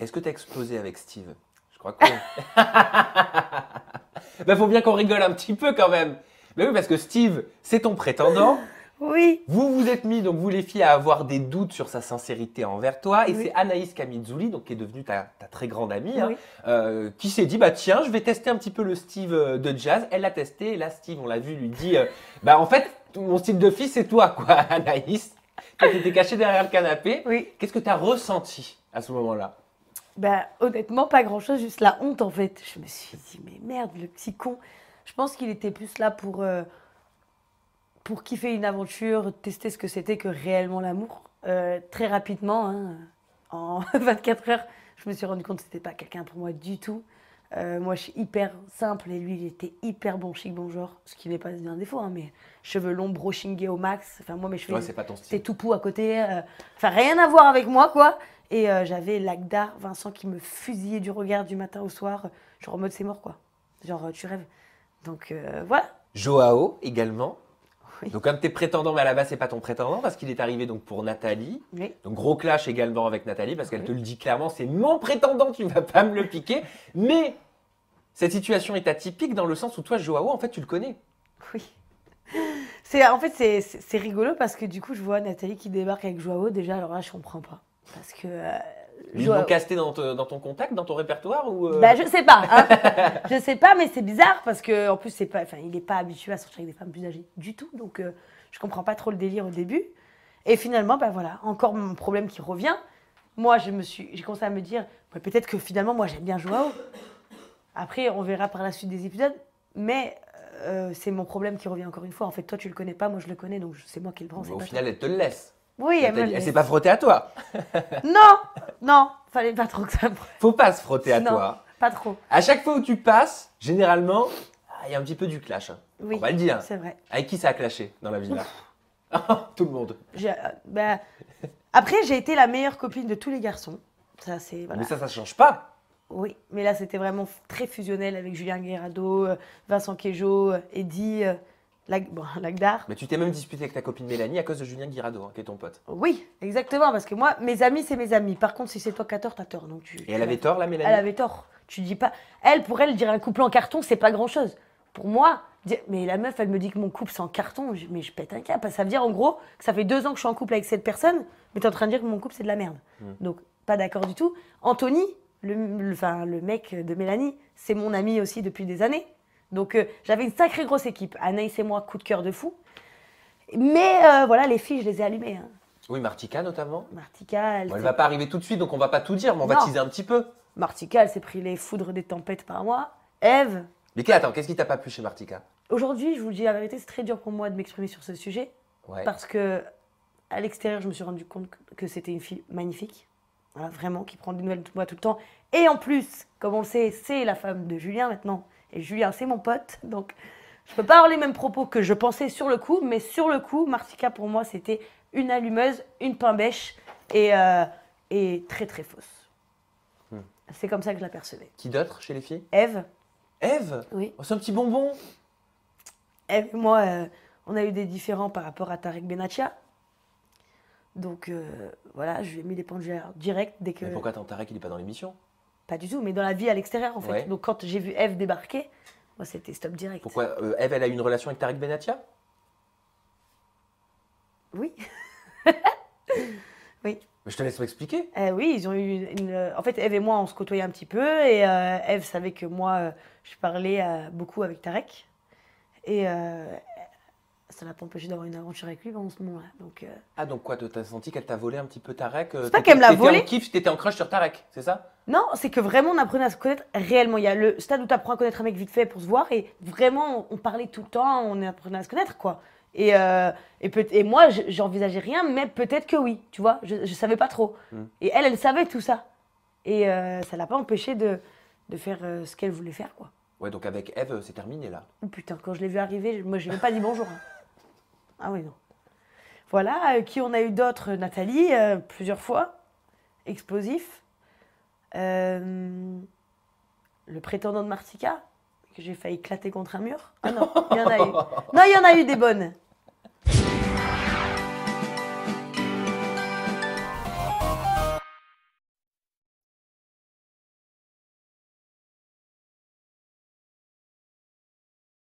Est-ce que tu as explosé avec Steve? Je crois que... Ben, faut bien qu'on rigole un petit peu quand même. Mais oui, parce que Steve, c'est ton prétendant. Oui. Vous vous êtes mis, donc vous les filles, à avoir des doutes sur sa sincérité envers toi. Et Oui. c'est Anaïs Camizuli, donc qui est devenue ta très grande amie, hein, Oui. qui s'est dit, bah tiens, je vais tester un petit peu le Steve de jazz. Elle l'a testé, et là, Steve, on l'a vu, lui dit, bah en fait, mon style de fille, c'est toi, quoi, Anaïs. Toi, t'étais cachée derrière le canapé. Oui. Qu'est-ce que tu as ressenti à ce moment-là? Bah, honnêtement, pas grand-chose, juste la honte en fait. Je me suis dit, mais merde, le petit con. Je pense qu'il était plus là pour kiffer une aventure, tester ce que c'était que réellement l'amour. Très rapidement, hein, en 24 heures, je me suis rendu compte que c'était pas quelqu'un pour moi du tout. Moi, je suis hyper simple et lui, il était hyper bon chic, bon genre. Ce qui n'est pas un défaut, hein, mais cheveux longs, brushingés au max. Enfin, moi, mes cheveux, Ouais, c'est pas ton c'était style. tout pou à côté. Enfin, rien à voir avec moi, quoi. Et j'avais Lagda, Vincent, qui me fusillait du regard du matin au soir. Genre en mode, c'est mort, quoi. Genre, tu rêves. Donc, voilà. Joao également. Oui. Donc un de tes prétendants, mais à la base c'est pas ton prétendant parce qu'il est arrivé donc pour Nathalie. Oui. Donc gros clash également avec Nathalie parce qu'elle Oui. te le dit clairement, c'est mon prétendant, tu vas pas me le piquer. Mais cette situation est atypique dans le sens où toi Joao en fait tu le connais. Oui. En fait, c'est rigolo parce que du coup, je vois Nathalie qui débarque avec Joao. Déjà, alors là, je comprends pas. Parce que. Ils l'ont casté dans ton contact, dans ton répertoire ou Bah, je sais pas. Hein. Je sais pas, mais c'est bizarre parce que en plus, c'est pas, enfin, il est pas habitué à sortir avec des femmes plus âgées du tout. Donc, je comprends pas trop le délire au début. Et finalement, bah voilà, encore mon problème qui revient. Moi, j'ai commencé à me dire, ouais, peut-être que finalement, moi, j'aime bien Joao. Après, on verra par la suite des épisodes. Mais c'est mon problème qui revient encore une fois. En fait, toi, tu le connais pas, moi, je le connais, donc c'est moi qui le prends. au pas final toi. elle te le laisse. Oui, elle me Elle le s'est laisse. pas frottée à toi. Non, non, fallait pas trop que ça me... Faut pas se frotter à Non, toi. pas trop. À chaque fois où tu passes, généralement, il y a un petit peu du clash. Hein. Oui, On va le dire. c'est vrai. Avec qui ça a clashé dans la villa? Tout le monde. Bah, après, j'ai été la meilleure copine de tous les garçons. Ça, c'est... Voilà. Mais ça change pas. Oui, mais là, c'était vraiment très fusionnel avec Julien Guerrado, Vincent Queijo, Eddy, Lagdar. Mais tu t'es même disputé avec ta copine Mélanie à cause de Julien Guirado, hein, qui est ton pote. Oui, exactement, parce que moi, mes amis, c'est mes amis. Par contre, si c'est toi qui as tort, t'as tort. Donc Et elle avait tort, là, Mélanie? Elle avait tort. Tu dis pas... Pour elle, dire un couple en carton, c'est pas grand-chose. Pour moi, mais la meuf, elle me dit que mon couple, c'est en carton. Mais je pète un câble. Ça veut dire, en gros, que ça fait 2 ans que je suis en couple avec cette personne, mais t'es en train de dire que mon couple, c'est de la merde. Donc, pas d'accord du tout. Anthony, le mec de Mélanie, c'est mon ami aussi depuis des années. Donc, j'avais une sacrée grosse équipe. Anaïs et moi, coup de cœur de fou. Mais voilà, les filles, je les ai allumées. Hein. Oui, Martika notamment. Martika, Elle va pas arriver tout de suite, donc on va pas tout dire, mais on va Non. teaser un petit peu. Martika, elle s'est pris les foudres des tempêtes par moi. Eve, Mais attends, qu'est-ce qui t'a pas plu chez Martika? aujourd'hui, je vous dis la vérité, c'est très dur pour moi de m'exprimer sur ce sujet. Ouais. Parce que à l'extérieur, je me suis rendu compte que c'était une fille magnifique. Voilà, vraiment, qui prend des nouvelles de moi tout le temps. Et en plus, comme on le sait, c'est la femme de Julien maintenant. Et Julien, c'est mon pote. Donc, je peux pas avoir les mêmes propos que je pensais sur le coup. Mais sur le coup, Martika, pour moi, c'était une allumeuse, une pain bêche et très, très fausse. C'est comme ça que je la percevais. Qui d'autre chez les filles? Eve, Eve? oui. Oh, c'est un petit bonbon. Eve et moi, on a eu des différends par rapport à Tarek Benatia. Donc voilà, je lui ai mis des pendulaires directs dès que... Mais pourquoi Tarek, il est pas dans l'émission? Pas du tout, mais dans la vie à l'extérieur en fait. Ouais. Donc quand j'ai vu Eve débarquer, moi c'était stop direct. Pourquoi Eve, elle a eu une relation avec Tarek Benatia? Oui. Oui. Mais je te laisse m'expliquer. Oui, ils ont eu en fait, Eve et moi, on se côtoyait un petit peu. Et Eve savait que moi, je parlais beaucoup avec Tarek. Et ça l'a pas empêché d'avoir une aventure avec lui pendant ce moment-là. Donc, Ah, donc quoi, t'as senti qu'elle t'a volé un petit peu Tarek? C'est pas qu'elle me l'a volé. T'étais en kiff, t'étais en crush sur Tarek, c'est ça? non, c'est que vraiment, on apprenait à se connaître réellement. Il y a le stade où tu apprends à connaître un mec vite fait pour se voir. Et vraiment, on parlait tout le temps, on apprenait à se connaître, quoi. Et moi, j'envisageais rien, mais peut-être que oui, tu vois. Je savais pas trop. Et elle savait tout ça. Et ça l'a pas empêché de faire ce qu'elle voulait faire, quoi. Ouais, donc avec Eve, c'est terminé là. Oh putain, quand je l'ai vue arriver, moi, je n'ai même pas dit bonjour. Hein. Ah oui, non. Voilà, qui on a eu d'autres? Nathalie, plusieurs fois. Explosif. Le prétendant de Martika, que j'ai failli éclater contre un mur. Ah non, il y en a eu. Non, il y en a eu des bonnes.